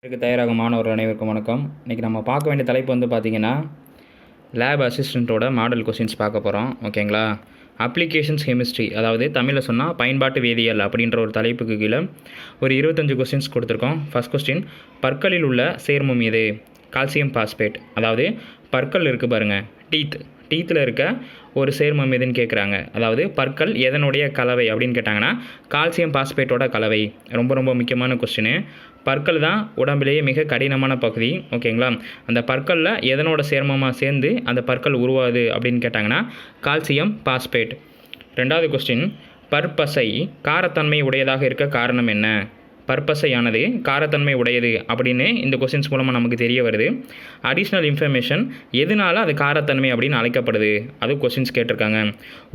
இதுக்கு தயாராகும் மாணவர்கள் அனைவருக்கும் வணக்கம். இன்றைக்கி நம்ம பார்க்க வேண்டிய தலைப்பு வந்து பார்த்திங்கன்னா லேப் அசிஸ்டண்ட்டோட மாடல் கொஸ்டின்ஸ் பார்க்க போகிறோம். ஓகேங்களா? அப்ளிகேஷன்ஸ் கெமிஸ்ட்ரி, அதாவது தமிழில் சொன்னால் பயன்பாட்டு வேதியியல் அப்படின்ற ஒரு தலைப்புக்கு கீழே ஒரு 25 கொஸ்டின்ஸ் கொடுத்துருக்கோம். ஃபஸ்ட் கொஸ்டின், பற்களில் உள்ள சேர்மம் எது? Calcium phosphate. அதாவது பற்கள் இருக்குது பாருங்கள், டீத்தில் இருக்க ஒரு சேர்மம் எதுன்னு கேட்குறாங்க. அதாவது பற்கள் எதனுடைய கலவை அப்படின்னு கேட்டாங்கன்னா கால்சியம் பாஸ்பேட்டோட கலவை. ரொம்ப முக்கியமான கொஸ்டின். பற்கள் தான் உடம்பிலேயே மிக கடினமான பகுதி. ஓகேங்களா? அந்த பற்களில் எதனோட சேர்மமாக சேர்ந்து அந்த பற்கள் உருவாகுது அப்படின்னு கேட்டாங்கன்னா கால்சியம் பாஸ்பேட். ரெண்டாவது கொஸ்டின், பற்பசை காரத்தன்மை உடையதாக இருக்க காரணம் என்ன? பற்பசையானது காரத்தன்மை உடையது அப்படின்னு இந்த கொஸ்டின்ஸ் மூலமாக நமக்கு தெரிய வருது. அடிஷ்னல் இன்ஃபர்மேஷன், எதனால் அது காரத்தன்மை அப்படின்னு அழைக்கப்படுது, அது கொஸ்டின்ஸ் கேட்டிருக்காங்க.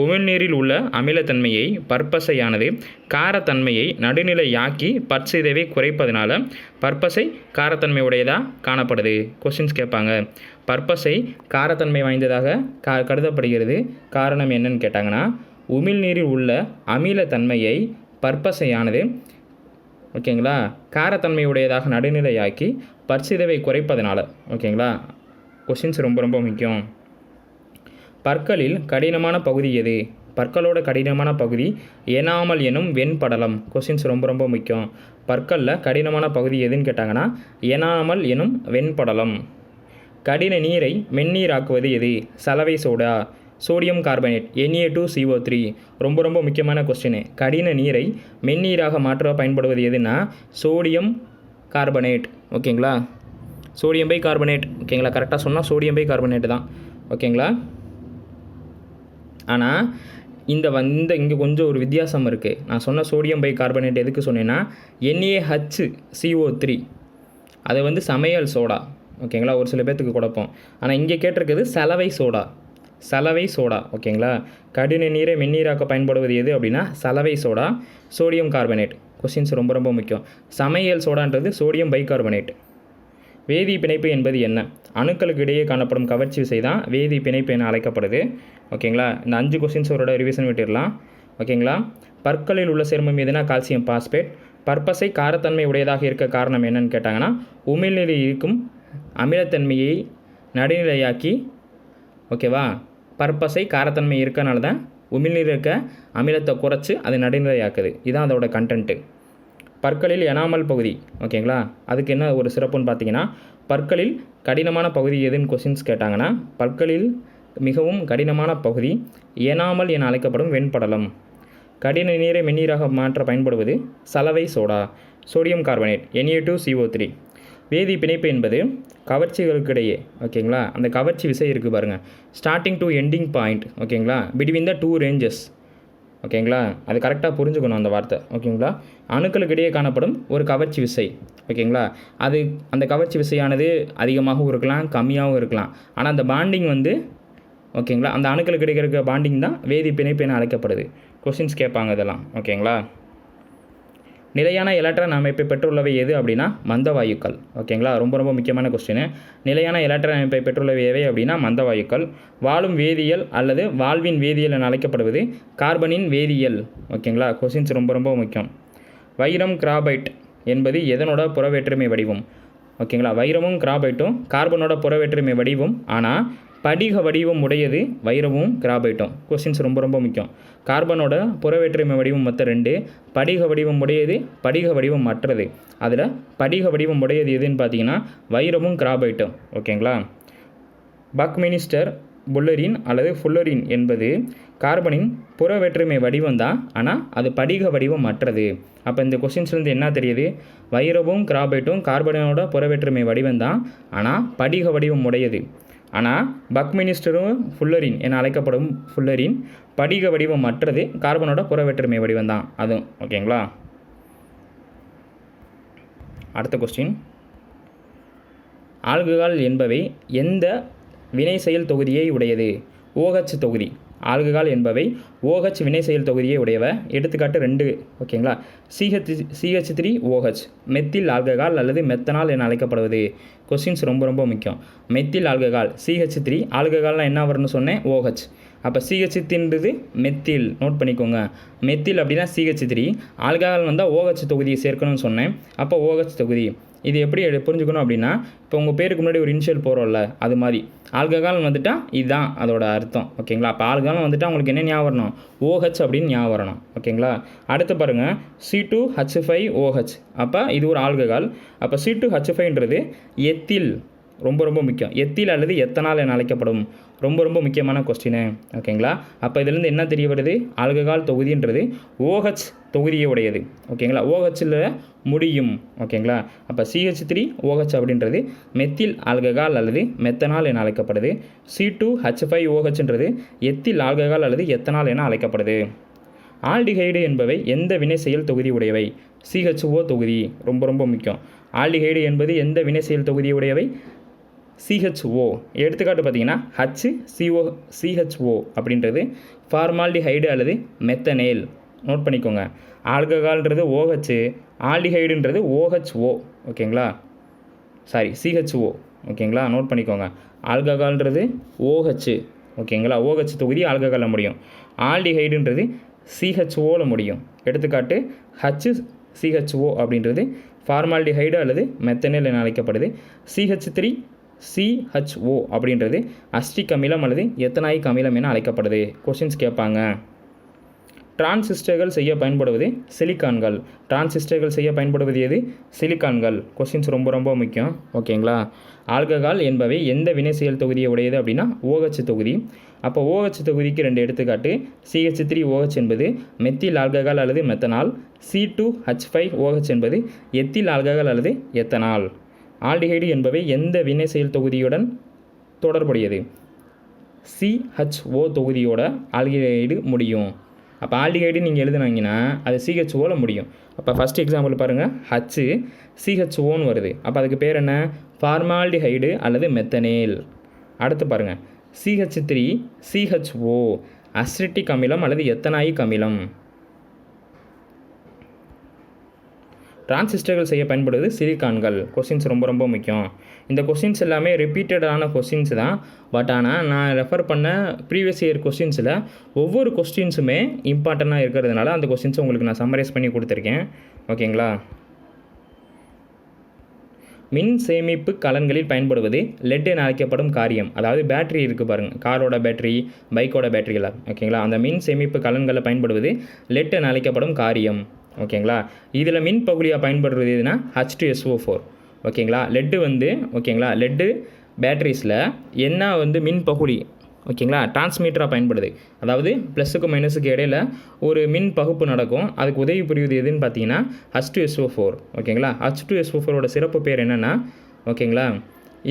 உமிழ்நீரில் உள்ள அமிலத்தன்மையை பற்பசையானது காரத்தன்மையை நடுநிலையாக்கி பற்சிதைவை குறைப்பதனால பற்பசை காரத்தன்மை உடையதாக காணப்படுது. கொஸ்டின்ஸ் கேட்பாங்க. பற்பசை காரத்தன்மை வாய்ந்ததாக கருதப்படுகிறது. காரணம் என்னன்னு கேட்டாங்கன்னா உமிழ்நீரில் உள்ள அமிலத்தன்மையை பற்பசையானது ஓகேங்களா காரத்தன்மையுடையதாக நடுநிலையாக்கி பற்சிதைவை குறைப்பதனால. ஓகேங்களா? கொஸ்டின்ஸ் ரொம்ப முக்கியம். பற்களில் கடினமான பகுதி எது? பற்களோட கடினமான பகுதி எனாமல் எனும் வெண்படலம். கொஸ்டின்ஸ் ரொம்ப முக்கியம். பற்களில் கடினமான பகுதி எதுன்னு கேட்டாங்கன்னா எனாமல் எனும் வெண்படலம். கடின நீரை மென்னீராக்குவது எது? சலவை சோடா, சோடியம் கார்பனேட், Na2CO3. ரொம்ப முக்கியமான கொஸ்டின். கடின நீரை மென்னீராக மாற்ற பயன்படுவது எதுனா சோடியம் கார்பனேட். ஓகேங்களா? Sodium bicarbonate. ஓகேங்களா? கரெக்டாக சொன்னால் சோடியம் பை கார்பனேட் தான். ஓகேங்களா? ஆனால் இங்கே கொஞ்சம் ஒரு வித்தியாசம் இருக்குது. நான் சொன்ன சோடியம் பை கார்பனேட் எதுக்கு சொன்னேன்னா NaHCO3 அது வந்து சமையல் சோடா. ஓகேங்களா? ஒரு சில பேர்த்துக்கு குழப்பம். ஆனால் இங்கே கேட்டிருக்குது சலவை சோடா. ஓகேங்களா? கடின நீரை மென்னீராக்க பயன்படுவது எது அப்படின்னா சலவை சோடா, சோடியம் கார்பனேட். கொஸ்டின்ஸ் ரொம்ப முக்கியம். சமையல் சோடான்றது சோடியம் பைகார்பனேட். வேதி பிணைப்பு என்பது என்ன? அணுக்களுக்கு இடையே காணப்படும் கவர்ச்சி விசை தான் வேதி பிணைப்பு என அழைக்கப்படுது. ஓகேங்களா? இந்த 5 கொஸ்டின்ஸோட ரிவிஷன் விட்டுடலாம். ஓகேங்களா? பற்களில் உள்ள சேர்மம் எதுனா கால்சியம் பாஸ்பேட். பற்பசை காரத்தன்மை உடையதாக இருக்க காரணம் என்னன்னு கேட்டாங்கன்னா உமிழ்நீரில் இருக்கும் அமிலத்தன்மையை நடுநிலையாக்கி, ஓகேவா, பற்பசை காரத்தன்மை இருக்கனால தான் உமிழ்நீர் இருக்க அமிலத்தை குறைச்சி அது நடுநிலையாக்குது. இதுதான் அதோட கண்டென்ட்டு. பற்களில் எனாமல் பகுதி. ஓகேங்களா? அதுக்கு என்ன ஒரு சிறப்புன்னு பார்த்தீங்கன்னா பற்களில் கடினமான பகுதி எதுன்னு கொஸ்டின்ஸ் கேட்டாங்கன்னா பற்களில் மிகவும் கடினமான பகுதி எனாமல் என அழைக்கப்படும் வெண்படலம். கடின நீரை மென்னீராக மாற்ற பயன்படுவது சலவை சோடா, சோடியம் கார்பனேட், Na2CO3. வேதி பிணைப்பு என்பது கவர்ச்சிகளுக்கிடையே, ஓகேங்களா, அந்த கவர்ச்சி விசை இருக்குது பாருங்கள், ஸ்டார்டிங் டு எண்டிங் பாயிண்ட். ஓகேங்களா? Between the 2 ranges. ஓகேங்களா? அது கரெக்டாக புரிஞ்சுக்கணும் அந்த வார்த்தை. ஓகேங்களா? அணுக்களுக்கு இடையே காணப்படும் ஒரு கவர்ச்சி விசை. ஓகேங்களா? அந்த கவர்ச்சி விசையானது அதிகமாகவும் இருக்கலாம், கம்மியாகவும் இருக்கலாம். ஆனால் அந்த பாண்டிங் வந்து, ஓகேங்களா, அந்த அணுக்களுக்கு இடையே இருக்க பாண்டிங் தான் வேதி பிணைப்பு என அழைக்கப்படுது. கொஸ்டின்ஸ் கேட்பாங்க இதெல்லாம். ஓகேங்களா? நிலையான எலக்ட்ரான் அமைப்பை பெற்றுள்ளவை எது அப்படின்னா மந்தவாயுக்கள். ஓகேங்களா? ரொம்ப முக்கியமான கொஸ்டின். நிலையான எலக்ட்ரான் அமைப்பை பெற்றுள்ளவை எவை அப்படின்னா மந்தவாயுக்கள். வாழும் வேதியியல் அல்லது வாழ்வின் வேதியியல் என அழைக்கப்படுவது கார்பனின் வேதியியல். ஓகேங்களா? கொஸ்டின்ஸ் ரொம்ப முக்கியம். வைரம் கிராபைட் என்பது எதனோட புறவேற்றுமை வடிவம்? ஓகேங்களா? வைரமும் கிராபைட்டும் கார்பனோட புறவேற்றுமை வடிவம். ஆனால் படிக வடிவம் உடையது வைரமும் கிராபைட்டும். கொஸ்டின்ஸ் ரொம்ப முக்கியம். கார்பனோட புறவேற்றுமை வடிவம் மொத்தம் 2, படிக வடிவம் உடையது, படிக வடிவம் மற்றது. அதில் படிக வடிவம் உடையது எதுன்னு பார்த்தீங்கன்னா வைரமும் கிராபைட்டும். ஓகேங்களா? பக்மினிஸ்டர் புல்லரின் அல்லது ஃபுல்லரின் என்பது கார்பனின் புறவேற்றுமை வடிவம் தான், ஆனால் அது படிக வடிவம் மற்றது. அப்போ இந்த கொஸ்டின்ஸ்லேருந்து என்ன தெரியுது? வைரமும் கிராபைட்டும் கார்பனோட புறவேற்றுமை வடிவம் தான், ஆனால் படிக வடிவம் உடையது. ஆனால் பக்மினிஸ்டரும் ஃபுல்லரின் என அழைக்கப்படும் ஃபுல்லரின் படிக வடிவம் மற்றது, கார்பனோட புறவேற்றுமை வடிவம் தான் அதுவும். ஓகேங்களா? அடுத்த கொஸ்டின், ஆல்கஹால் என்பவை எந்த வினை செயல் தொகுதியை உடையது? OH தொகுதி. ஆல்கஹால் என்பவை OH வினை செயல் தொகுதியை உடையவை. எடுத்துக்காட்டு 2. ஓகேங்களா? CH3OH மெத்தில் ஆல்கஹால் அல்லது மெத்தனால் என அழைக்கப்படுவது. கொஸ்டின்ஸ் ரொம்ப முக்கியம். மெத்தில் ஆல்கஹால் CH3, ஆல்கஹால்னால் என்ன வரும்னு சொன்னேன் OH. அப்போ CH3ன்றது மெத்தில். நோட் பண்ணிக்கோங்க. மெத்தில் அப்படின்னா CH3, ஆல்கஹால் வந்தால் OH தொகுதியை சேர்க்கணும்னு சொன்னேன். அப்போ OH தொகுதி. இது எப்படி புரிஞ்சுக்கணும் அப்படின்னா, இப்போ உங்கள் பேருக்கு முன்னாடி ஒரு இனிஷியல் போகிறோம்ல, அது மாதிரி ஆல்கஹால் வந்துட்டால் இதுதான் அதோட அர்த்தம். ஓகேங்களா? அப்போ ஆல்கஹால் வந்துட்டால் உங்களுக்கு என்ன ஞாபகம் வரணும்? OH அப்படின்னு ஞாபகம் வரணும். ஓகேங்களா? அடுத்து பாருங்கள், C2H5OH. அப்போ இது ஒரு ஆல்கஹால். அப்போ C2H5ன்றது எத்தில், ரொம்ப ரொம்ப முக்கியம். எத்தில் அல்லது எத்தனால் என அழைக்கப்படும். ரொம்ப ரொம்ப முக்கியமான கொஸ்டின். ஓகேங்களா? அப்போ இதுலேருந்து என்ன தெரிய வருது? ஆல்கஹால் தொகுதின்றது OH தொகுதியை உடையது. ஓகேங்களா? OHல் முடியும். ஓகேங்களா? அப்போ CH3OH அப்படின்றது மெத்தில் ஆல்கஹால் அல்லது மெத்தனால் என அழைக்கப்படுது. C2H5OHன்றது எத்தில் ஆல்கஹால் அல்லது எத்தனால் என அழைக்கப்படுது. ஆல்டிஹைடு என்பவை எந்த வினை செயல் தொகுதி உடையவை? CHO தொகுதி. ரொம்ப ரொம்ப முக்கியம். ஆல்டிஹைடு என்பது எந்த வினை செயல் தொகுதி உடையவை? CHO. எடுத்துக்காட்டு பார்த்தீங்கன்னா HCO அப்படின்றது ஃபார்மால்டிஹைடு அல்லது மெத்தனேல். நோட் பண்ணிக்கோங்க. ஆல்கஹால்ன்றது OH, ஆல்டிஹைடுன்றது OHO. ஓகேங்களா? Sorry, CHO. ஓகேங்களா? நோட் பண்ணிக்கோங்க. ஆல்கஹால்ன்றது OH. ஓகேங்களா? OH தொகுதி ஆல்கஹாலில் முடியும். ஆல்டிஹைடுன்றது CHOவில் முடியும். எடுத்துக்காட்டு HCHO அப்படின்றது ஃபார்மால்டிஹைடு அல்லது மெத்தனேல் என அழைக்கப்படுது. CH3CHO அப்படின்றது அஸ்டிக் அமிலம் அல்லது எத்தனாயிக் அமிலம் என அழைக்கப்படுது. கொஸ்டின்ஸ் கேட்பாங்க. டிரான்சிஸ்டர்கள் செய்ய பயன்படுவது சிலிக்கான்கள். டிரான்சிஸ்டர்கள் செய்ய பயன்படுவது எது? சிலிக்கான்கள். கொஸ்டின்ஸ் ரொம்ப ரொம்ப முக்கியம். ஓகேங்களா? ஆல்கஹால் என்பவை எந்த வினை செயல் தொகுதியை உடையது அப்படின்னா OH தொகுதி. அப்போ OH தொகுதிக்கு 2 எடுத்துக்காட்டு. CH3OH என்பது மெத்தில் ஆல்கஹால் அல்லது மெத்தனால். C2H5OH என்பது எத்தில் ஆல்கஹால் அல்லது எத்தனால். ஆல்டிஹைடு என்பவை எந்த வினை செயல் தொகுதியுடன் தொடர்புடையது? CHO தொகுதியோட ஆல்டிஹைடு முடியும். அப்போ ஆல்டிஹைடு நீங்கள் எழுதுனாங்கன்னா அது CHOவில் முடியும். அப்போ ஃபஸ்ட் எக்ஸாம்பிள் பாருங்கள், HCHOன்னு வருது. அப்போ அதுக்கு பேர் என்ன? ஃபார்மால்டிஹைடு அல்லது மெத்தனேல். அடுத்து பாருங்கள், CH3CHO அசிட்டிக் அமிலம் அல்லது எத்தனாயிக் அமிலம். டிரான்சிஸ்டர்கள் செய்ய பயன்படுவது சிலிக்கான்கள். கொஸ்டின்ஸ் ரொம்ப ரொம்ப முக்கியம். இந்த கொஸ்டின்ஸ் எல்லாமே ரிப்பீட்டடான கொஸ்டின்ஸ் தான். பட் ஆனால் நான் ரெஃபர் பண்ண ப்ரீவியஸ் இயர் கொஸ்டின்ஸில் ஒவ்வொரு கொஸ்டின்ஸுமே இம்பார்ட்டண்ட்டாக இருக்கிறதுனால அந்த கொஸ்டின்ஸை உங்களுக்கு நான் சம்மரைஸ் பண்ணி கொடுத்துருக்கேன். ஓகேங்களா? மின் சேமிப்பு கலன்களில் பயன்படுவது லெட் என அழைக்கப்படும் காரியம். அதாவது பேட்டரி இருக்குது பாருங்கள், காரோட பேட்டரி, பைக்கோட பேட்டரியெல்லாம். ஓகேங்களா? அந்த மின் சேமிப்பு கலன்களில் பயன்படுவது லெட் என அழைக்கப்படும் காரியம். ஓகேங்களா? இதில் மின் பகுதியாக பயன்படுறது எதுனா H2SO4. ஓகேங்களா? லெட்டு ஓகேங்களா, லெட்டு பேட்டரிஸில் என்ன மின் பகுதி, ஓகேங்களா, டிரான்ஸ்மீட்டராக பயன்படுது. அதாவது ப்ளஸுக்கும் மைனஸுக்கு இடையில் ஒரு மின் பகுப்பு நடக்கும். அதுக்கு உதவி புரியுது எதுன்னு பார்த்தீங்கன்னா H2SO4. ஓகேங்களா? H2SO4ஓட சிறப்பு பேர் என்னென்னா, ஓகேங்களா,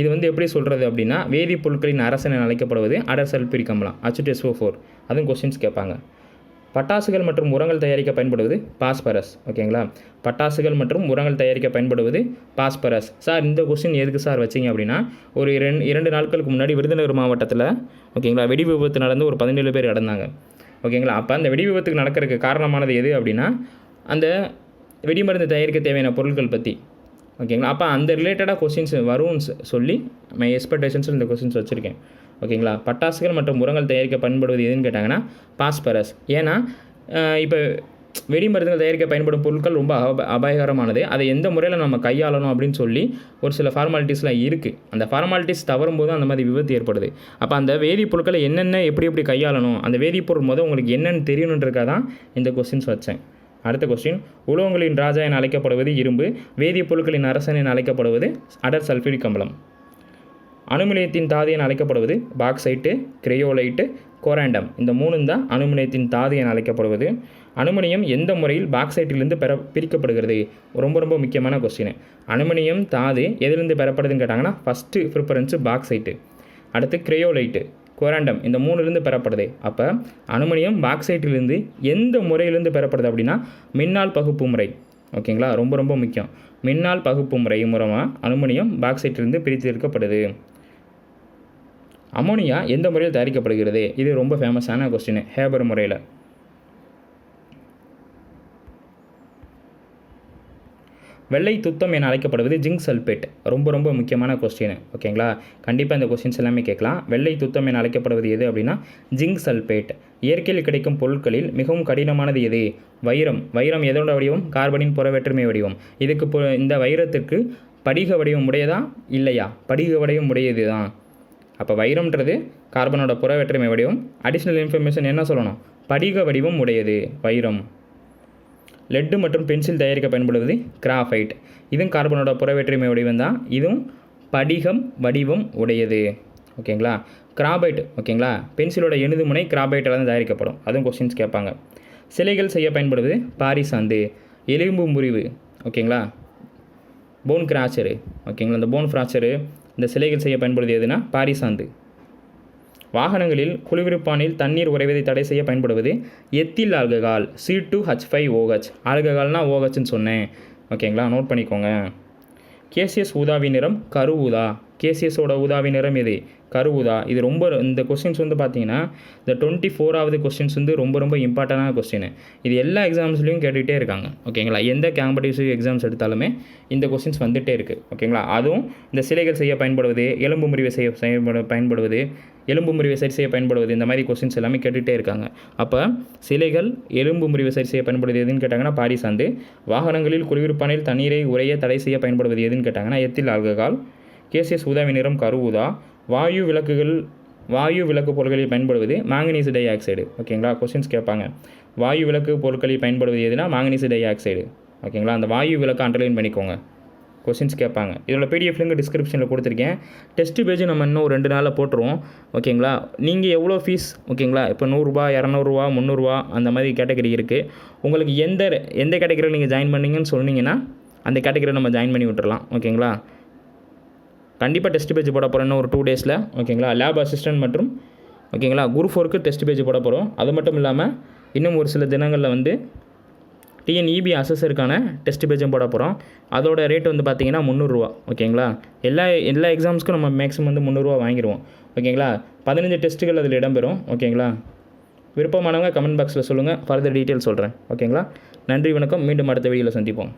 இது எப்படி சொல்கிறது அப்படின்னா வேதிப்பொருட்களின் அரசன் என அழைக்கப்படுவது அடர் சல்பூரிக் அமிலம் H2SO4. அதுவும் கொஸ்டின்ஸ் கேட்பாங்க. பட்டாசுகள் மற்றும் உரங்கள் தயாரிக்க பயன்படுவது பாஸ்பரஸ். ஓகேங்களா? பட்டாசுகள் மற்றும் உரங்கள் தயாரிக்க பயன்படுவது பாஸ்பரஸ். சார் இந்த கொஸ்டின் எதுக்கு சார் வச்சிங்க அப்படின்னா, ஒரு 2 நாட்களுக்கு முன்னாடி விருதுநகர் மாவட்டத்தில் ஓகேங்களா வெடி விபத்து நடந்து ஒரு 17 பேர் இறந்தாங்க. ஓகேங்களா? அப்போ அந்த வெடி விபத்துக்கு நடக்கிறதுக்கு காரணமானது எது அப்படின்னா அந்த வெடிமருந்து தயாரிக்க தேவையான பொருட்கள் பற்றி. ஓகேங்களா? அப்போ அந்த ரிலேட்டடாக கொஸ்டின்ஸ் வரும்னு சொல்லி மை எக்ஸ்பெக்டேஷன்ஸில் இந்த கொஸ்டின்ஸ் வச்சுருக்கேன். ஓகேங்களா? பட்டாசுகள் மற்றும் உரங்கள் தயாரிக்க பயன்படுவது எதுன்னு கேட்டாங்கன்னா பாஸ்பரஸ். ஏன்னா இப்போ வெடிமருந்துகள் தயாரிக்க பயன்படும் பொருட்கள் ரொம்ப அபாயகரமானது. அதை எந்த முறையில் நம்ம கையாளணும் அப்படின்னு சொல்லி ஒரு சில ஃபார்மாலிட்டிஸ்லாம் இருக்குது. அந்த ஃபார்மாலிட்டிஸ் தவறும் போது அந்த மாதிரி விபத்து ஏற்படுது. அப்போ அந்த வேதிப்பொருட்களை என்னென்ன எப்படி கையாளணும், அந்த வேதிப்பொருள் உங்களுக்கு என்னென்னு தெரியணுன்றதுக்காக தான் இந்த கொஸ்டின்ஸ் வச்சேன். அடுத்த கொஸ்டின், உலோகங்களின் ராஜா என அழைக்கப்படுவது இரும்பு, வேதிப்பொருட்களின் அரசன் என அழைக்கப்படுவது அடர் சல்ஃபூரிக் அமிலம். அணுமினியத்தின் தாது என அழைக்கப்படுவது பாக்சைட்டு, கிரையோலைட்டு, கோராண்டம். இந்த 3 தான் அணுமினியத்தின் தாது என அழைக்கப்படுவது. அணுமினியம் எந்த முறையில் பாக்சைட்டிலிருந்து பிரிக்கப்படுகிறது? ரொம்ப ரொம்ப முக்கியமான கொஸ்டின். அணுமினியம் தாது எதிலிருந்து பெறப்படுதுன்னு கேட்டாங்கன்னா ஃபஸ்ட்டு ப்ரிஃபரன்ஸு பாக்சைட்டு, அடுத்து கிரையோலைட்டு, கோராண்டம். இந்த 3லேருந்து பெறப்படுது. அப்போ அணுமினியம் பாக்சைட்டிலிருந்து எந்த முறையிலிருந்து பெறப்படுது அப்படின்னா மின்னால் பகுப்பு முறை. ஓகேங்களா? ரொம்ப ரொம்ப முக்கியம். மின்னால் பகுப்பு முறை மூலமாக அலுமினியம் பாக்சைட்டிலிருந்து பிரித்து எடுக்கப்படுது. அமோனியா எந்த முறையில் தயாரிக்கப்படுகிறது? இது ரொம்ப ஃபேமஸான கொஸ்டின். ஹேபர் முறையில். வெள்ளை துத்தம் என அழைக்கப்படுவது ஜிங்க் சல்பேட். ரொம்ப ரொம்ப முக்கியமான கொஸ்டின். ஓகேங்களா? கண்டிப்பாக இந்த கொஸ்டின்ஸ் எல்லாமே கேட்கலாம். வெள்ளை துத்தம் என அழைக்கப்படுவது எது அப்படின்னா ஜிங்க் சல்பேட். இயற்கையில் கிடைக்கும் பொருட்களில் மிகவும் கடினமானது எது? வைரம். வைரம் எதோட வடிவம்? கார்பனின் புறவேற்றுமை வடிவம். இந்த வைரத்திற்கு படிக வடிவம் உடையதா இல்லையா? படிக வடிவம் உடையது தான். அப்போ வைரம்ன்றது கார்பனோட புற வேற்றுமை வடிவம். அடிஷ்னல் இன்ஃபர்மேஷன் என்ன சொல்லணும்? படிக வடிவம் உடையது வைரம். லெட்டு மற்றும் பென்சில் தயாரிக்க பயன்படுவது கிராஃபைட். இதுவும் கார்பனோட புற வேற்றுமை வடிவம் தான். இதுவும் படிகம் வடிவம் உடையது. ஓகேங்களா? கிராபைட். ஓகேங்களா? பென்சிலோட எணுது முனை கிராபைட்டால் தான் தயாரிக்கப்படும். அதுவும் கொஸ்டின்ஸ் கேட்பாங்க. சிலைகள் செய்ய பயன்படுவது பாரிசாந்து. எலும்பு முறிவு. ஓகேங்களா? போன் கிராச்சரு. ஓகேங்களா? இந்த போன் ஃப்ராக்சரு இந்த சிலைகள் செய்ய பயன்படுவது எதுனா பாரிசாந்து. வாகனங்களில் குளிர்விப்பானில் தண்ணீர் உறைவதை தடை செய்ய பயன்படுவது எத்தில் ஆல்கஹால் C2H5OH. ஆல்கஹால்னால் OHன்னு சொன்னேன். ஓகேங்களா? நோட் பண்ணிக்கோங்க. கேசியஸ் ஊதாவி நிறம் கரு ஊதா. கேசியஸோட ஊதாவி நிறம் எது? கரு ஊதா. இது ரொம்ப இந்த கொஸ்டின்ஸ் வந்து பார்த்தீங்கன்னா இந்த 24வது கொஸ்டின்ஸ் வந்து ரொம்ப ரொம்ப இம்பார்ட்டண்டான கொஸ்டின். இது எல்லா எக்ஸாம்ஸ்லையும் கேட்டுகிட்டே இருக்காங்க. ஓகேங்களா? எந்த காம்படிட்டிவ் எக்ஸாம்ஸ் எடுத்தாலுமே இந்த கொஸ்டின்ஸ் வந்துகிட்டே இருக்குது. ஓகேங்களா? அதுவும் இந்த சிலைகள் செய்ய பயன்படுவது, எலும்பு முறிவை பயன்படுவது, எலும்பு முறிவை சரி செய்ய பயன்படுவது, இந்த மாதிரி கொஸ்டின்ஸ் எல்லாமே கேட்டுகிட்டே இருக்காங்க. அப்போ சிலைகள் எலும்பு முறிவை சரி செய்ய பயன்படுவது எதுன்னு கேட்டாங்கன்னா பாரிசாந்து. வாகனங்களில் குளிர்விப்பானில் தண்ணீரை உறைய தடை செய்ய பயன்படுவது எதுன்னு கேட்டாங்கன்னா எத்தில் ஆல்கஹால். கேசியஸ் ஊதாவி நிறம் கரு ஊதா. வாயு விளக்கு பொருட்களில் பயன்படுவது மாங்கனீசு டை ஆக்சைடு. ஓகேங்களா? கொஸ்டின்ஸ் கேட்பாங்க. வாயு விளக்கு பொருட்களில் பயன்படுவது எதுனா மாங்கனீசு டை ஆக்சைடு. ஓகேங்களா? அந்த வாயு விளக்கு அண்டர்லைன் பண்ணிக்கோங்க. கொஸ்டின்ஸ் கேட்பாங்க. இதோட PDF லிங்க் டிஸ்கிரிப்ஷனில் கொடுத்துருக்கேன். டெஸ்ட் பேஜ் நம்ம இன்னும் 2 நாளில் போட்டுருவோம். ஓகேங்களா? நீங்கள் எவ்வளோ ஃபீஸ்? ஓகேங்களா? இப்போ 100 ரூபா, 200 ரூபா, 300 ரூபா அந்த மாதிரி கேட்டகரி இருக்குது. உங்களுக்கு எந்த கேட்டகரியில் நீங்கள் ஜாயின் பண்ணீங்கன்னு சொன்னீங்கன்னா அந்த கேட்டகரியில் நம்ம ஜாயின் பண்ணி விட்டுறலாம். ஓகேங்களா? கண்டிப்பாக டெஸ்ட் பேஜ் போட போகிறோம் இன்னும் ஒரு 2 டேஸில். ஓகேங்களா? லேப் அசிஸ்டன்ட் மற்றும் ஓகேங்களா குரூப் 4க்கு டெஸ்ட் பேஜ் போட போகிறோம். அது மட்டும் இல்லாமல் இன்னும் ஒரு சில தினங்களில் வந்து TNEB அசஸருக்கான டெஸ்ட் பேஜும் போட போகிறோம். அதோட ரேட் வந்து பார்த்திங்கன்னா 300 ரூபா. ஓகேங்களா? எல்லா எக்ஸாம்ஸ்க்கும் நம்ம மேக்ஸிமம் வந்து 300 ரூபா வாங்கிடுவோம். ஓகேங்களா? 15 டெஸ்ட்டுகள் அதில் இடம்பெறும். ஓகேங்களா? விருப்பமானவங்க கமெண்ட் பாக்ஸில் சொல்லுங்கள். ஃபர்தர் டீட்டெயில் சொல்கிறேன். ஓகேங்களா? நன்றி, வணக்கம். மீண்டும் அடுத்த வீடியோவில் சந்திப்போம்.